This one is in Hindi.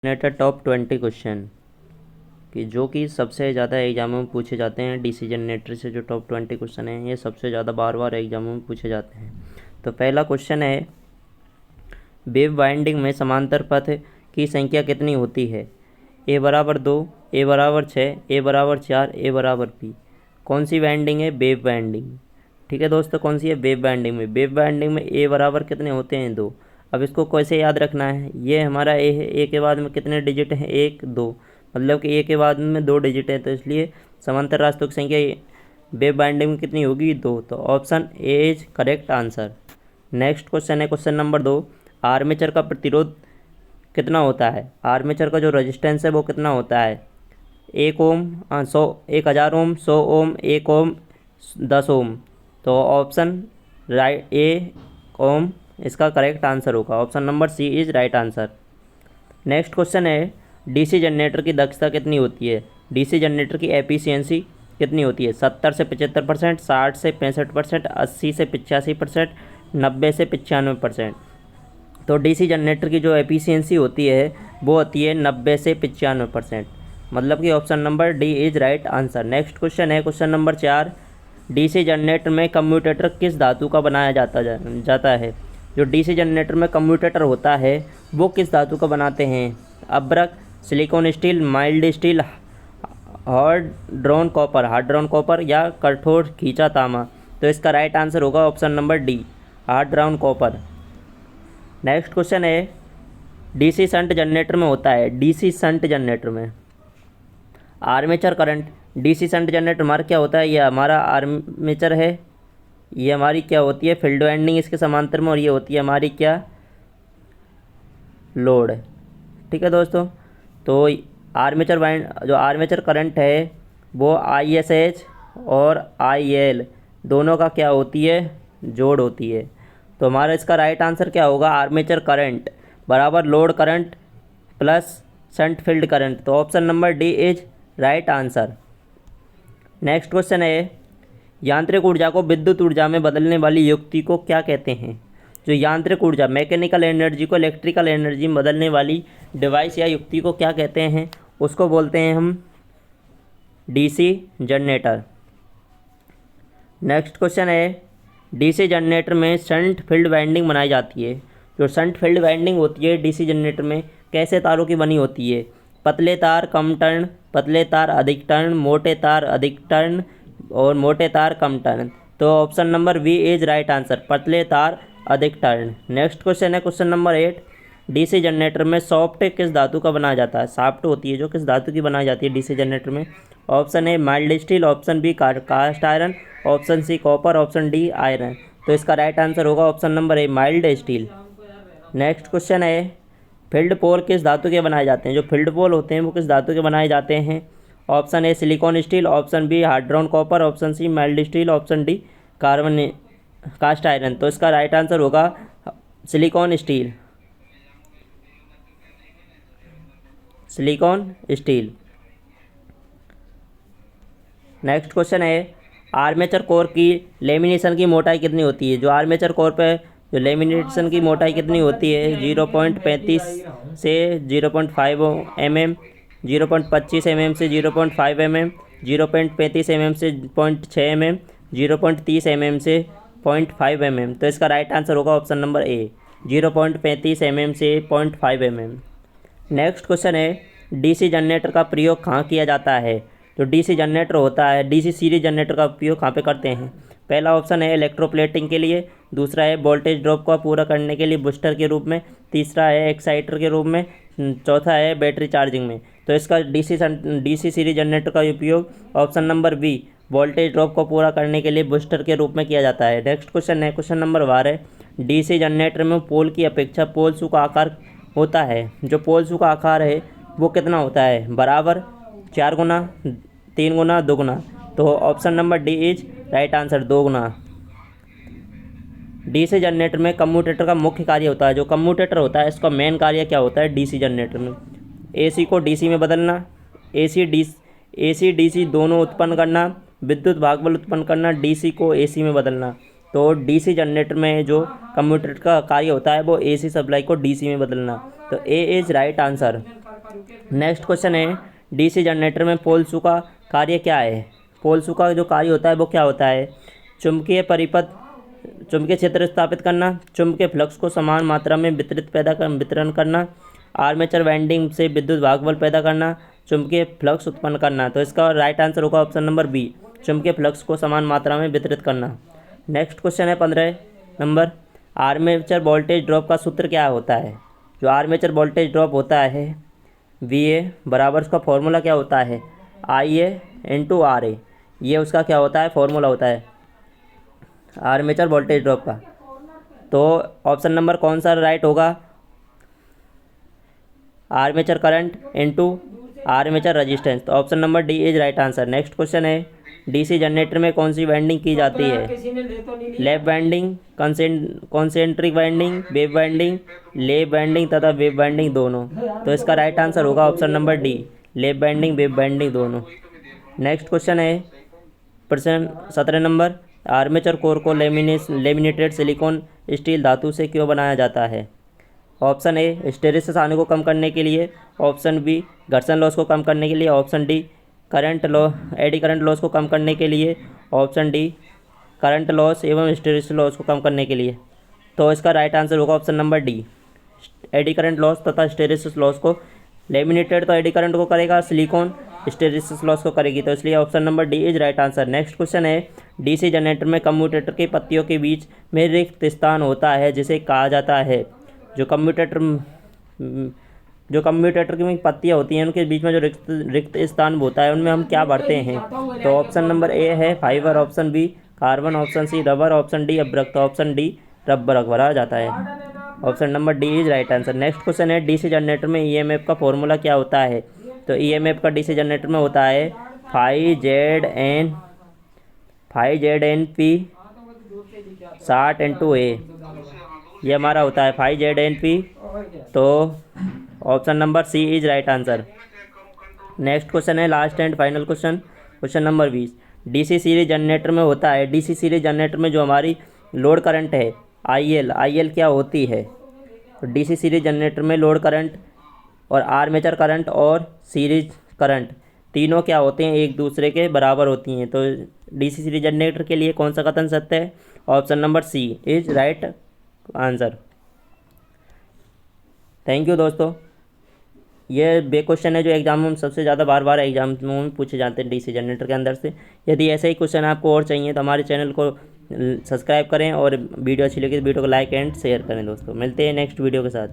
जनरेटर टॉप 20 क्वेश्चन कि जो कि सबसे ज़्यादा एग्जामों में पूछे जाते हैं। डीसी जनरेटर से जो टॉप 20 क्वेश्चन हैं ये सबसे ज़्यादा बार बार एग्जामों में पूछे जाते हैं। तो पहला क्वेश्चन है, वेव बाइंडिंग में समांतर पथ की संख्या कितनी होती है? ए बराबर 2, ए बराबर 6, ए बराबर 4, ए बराबर पी। कौन सी बाइंडिंग है? Wave binding. ठीक है दोस्तों, कौन सी है? वेव बाइंडिंग में। वेव बाइंडिंग में ए बराबर कितने होते हैं? 2। अब इसको कैसे याद रखना है? ये हमारा ए है, ए के बाद में कितने डिजिट हैं? 1 2, मतलब कि ए के बाद में 2 डिजिट है, तो इसलिए समांतर रास्तों की संख्या वेव बाइंडिंग में कितनी होगी? 2। तो option A is correct answer. Next question है क्वेश्चन नंबर 2, आर्मेचर का प्रतिरोध कितना होता है? आर्मेचर का जो रेजिस्टेंस है वो कितना होता है? 1 ओम, 100, 1000 ओम, 100 ओम, 1 ओम, 10 ओम। तो ऑप्शन राइट ए ओम इसका करेक्ट आंसर होगा। Option number C is right answer. Next question है, डीसी जनरेटर की दक्षता कितनी होती है? डीसी जनरेटर की एफिशिएंसी कितनी होती है? 70 से 75%, 60 से 65%, 80 से 85%, 90 से 95%। तो डीसी जनरेटर की जो एफिशिएंसी होती है वो होती है 90 से 95%, मतलब कि option number D is right answer. Next question है क्वेश्चन नंबर 4, डीसी जनरेटर में कम्यूटेटर किस धातु का बनाया जाता है? जो डीसी जनरेटर में कम्यूटेटर होता है वो किस धातु का बनाते हैं? अब्रक, silicon steel, mild steel, hard drawn copper या कठोर खींचा तांबा। तो इसका राइट आंसर होगा option number D, hard drawn copper. Next question है, डीसी शंट जनरेटर में होता है, डीसी शंट जनरेटर में armature current. DC shunt generator हमारा क्या होता है? ये हमारा आर्मेचर है, ये हमारी क्या होती है? फील्ड वाइंडिंग इसके समांतर में, और ये होती है हमारी क्या? लोड। ठीक है दोस्तों, तो जो आर्मेचर करंट है वो ISH और IL दोनों का क्या होती है? जोड़ होती है। तो हमारा इसका राइट आंसर क्या होगा? आर्मेचर करंट बराबर load current plus shunt field current. तो option number D is right answer. Next question है, यांत्रिक ऊर्जा को विद्युत ऊर्जा में बदलने वाली युक्ति को क्या कहते हैं? जो यांत्रिक ऊर्जा, मैकेनिकल एनर्जी को इलेक्ट्रिकल एनर्जी में बदलने वाली डिवाइस या युक्ति को क्या कहते हैं? उसको बोलते हैं हम डीसी जनरेटर। नेक्स्ट क्वेश्चन है, डीसी जनरेटर में शंट फील्ड वाइंडिंग बनाई जाती है। जो शंट फील्ड वाइंडिंग होती है डीसी जनरेटर में कैसे तारों की बनी होती है? पतले तार कम टर्न, पतले तार अधिक टर्न, मोटे तार अधिक टर्न और मोटे तार कम टर्न। तो option number B is right answer, पतले तार अधिक टर्न। नेक्स्ट क्वेश्चन है क्वेश्चन नंबर 8, डीसी जनरेटर में सॉफ्ट किस धातु का बनाया जाता है? सॉफ्ट होती है जो किस धातु की बनाई जाती है डीसी जनरेटर में? Option A mild steel, option B cast iron, option C copper, option D iron. तो इसका राइट आंसर होगा option number A mild steel. Next question है, फील्ड पोल किस धातु के बनाए जाते हैं? जो फील्ड पोल होते हैं वो किस धातु के बनाए जाते हैं? Option A silicon steel, option B hard drawn copper, option C mild steel, option D carbon cast iron. तो इसका राइट आंसर होगा silicon steel, silicon steel. Next question है, आर्मेचर कोर की लेमिनेशन की मोटाई कितनी होती है? जो आर्मेचर कोर पे जो लेमिनेशन की मोटाई कितनी होती है? 0.35 से 0.5 mm, 0.25 mm से 0.5 mm, 0.35 mm से 0.6 mm, 0.30 mm से 0.5 mm। तो इसका राइट आंसर होगा ऑप्शन नंबर ए, 0.35 mm से 0.5 mm। नेक्स्ट क्वेश्चन है, डीसी जनरेटर का प्रयोग कहाँ किया जाता है? जो डीसी जनरेटर होता है, डीसी सीरीज जनरेटर का उपयोग कहाँ पे करते हैं? पहला ऑप्शन है इलेक्ट्रोप्लेटिंग के लिए, दूसरा है वोल्टेज ड्रॉप को पूरा करने के लिए बूस्टर के रूप में, तीसरा है एक्साइटर के रूप में, चौथा है बैटरी चार्जिंग में। तो इसका डीसी सीरीज जनरेटर का उपयोग option number B voltage drop को पूरा करने के लिए बूस्टर के रूप में किया जाता है। नेक्स्ट क्वेश्चन है क्वेश्चन नंबर 12, डीसी जनरेटर में पोल की अपेक्षा पोल शू का आकार होता है। जो पोल शू का आकार है वो कितना होता है? बराबर, 4 गुना, 3 गुना, 2 गुना। तो option number D is right answer, 2 Guna. DC generator में कम्यूटेटर का मुख्य कार्य होता है। जो कम्यूटेटर होता है इसका मेन कार्य क्या होता है डीसी जनरेटर में? एसी को डीसी में बदलना, एसी डीसी दोनों उत्पन्न करना, विद्युत भागबल उत्पन्न करना, डीसी को एसी में बदलना। तो डीसी जनरेटर में जो कम्यूटेटर का कार्य होता है वो एसी सप्लाई को डीसी में बदलना। तो A is right answer. Next question है, डीसी जनरेटर में पोलसू का कार्य क्या है? पोलसू का जो कार्य होता है वो क्या होता है? चुंबकीय परिपथ, चुंबकीय क्षेत्र स्थापित करना, चुंबकीय फ्लक्स को समान मात्रा में वितरण करना, आर्मेचर वाइंडिंग से विद्युत भागबल पैदा करना, चुंबकीय फ्लक्स उत्पन्न करना। तो इसका राइट आंसर होगा ऑप्शन नंबर बी, चुंबकीय फ्लक्स को समान मात्रा में वितरित करना। नेक्स्ट क्वेश्चन है 15 नंबर, आर्मेचर वोल्टेज ड्रॉप का सूत्र क्या होता है? जो आर्मेचर वोल्टेज ड्रॉप होता है VA बराबर, उसका फॉर्मूला क्या होता है? IA इंटू RA, ये उसका क्या होता है? फॉर्मूला होता है आर्मेचर वोल्टेज ड्रॉप का। तो ऑप्शन नंबर कौन सा राइट होगा? Armature current into armature resistance. तो option number D is right answer. Next question है, डीसी जनरेटर में कौन सी वाइंडिंग की जाती है? Lap winding, concentric winding, wave winding, lap winding तथा वेव वाइंडिंग दोनों। तो इसका राइट आंसर होगा option number D, lap winding wave winding दोनों। नेक्स्ट क्वेश्चन है प्रश्न 17 नंबर, आर्मेचर कोर को लेमिनेटेड सिलिकॉन स्टील धातु से क्यों बनाया जाता है? ऑप्शन ए हिस्टेरिसिस आने को कम करने के लिए, ऑप्शन बी घर्षण लॉस को कम करने के लिए, option D eddy current loss को कम करने के लिए, ऑप्शन डी करंट लॉस एवं हिस्टेरिसिस लॉस को कम करने के लिए। तो इसका राइट आंसर होगा option number D, eddy current loss तथा हिस्टेरिसिस लॉस को। लेमिनेटेड तो एडी करंट को करेगा, सिलिकॉन हिस्टेरिसिस लॉस को करेगी, तो इसलिए option number D is right answer. Next question है, डीसी जनरेटर में कम्यूटेटर की पत्तियों के बीच में रिक्त स्थान होता है जिसे कहा जाता है? जो कम्यूटेटर की पत्तियाँ होती हैं उनके बीच में जो रिक्त स्थान होता है उनमें हम क्या भरते हैं? तो ऑप्शन नंबर ए है fibre, option B carbon, option C rubber, option D अब्रक। तो ऑप्शन डी रबर भरा जाता है। Option number D is right answer. Next question है, डीसी जनरेटर में ईएमएफ का फॉर्मूला क्या होता है? तो ईएमएफ का डीसी जनरेटर में होता है 5ZNP 60 इंटू ए, ये हमारा होता है 5ZNP। तो option number C is right answer. Next question है last and final question, question number 20, DC series generator में होता है, डीसी सीरीज जनरेटर में जो हमारी लोड करंट है IL क्या होती है? तो डीसी सीरीज जनरेटर में लोड करंट और आर्मेचर करंट और सीरीज करंट तीनों क्या होते हैं? एक दूसरे के बराबर होती हैं। तो डीसी सीरीज जनरेटर के लिए कौन सा कथन सत्य है? Option number C is right answer. Thank you दोस्तों। ये बे क्वेश्चन है जो एग्जाम में सबसे ज़्यादा बार एग्जाम में पूछे जाते हैं डीसी जनरेटर के अंदर से। यदि ऐसे ही क्वेश्चन आपको और चाहिए तो हमारे चैनल को सब्सक्राइब करें और वीडियो अच्छी लगी तो वीडियो को लाइक एंड शेयर करें दोस्तों। मिलते हैं नेक्स्ट वीडियो के साथ।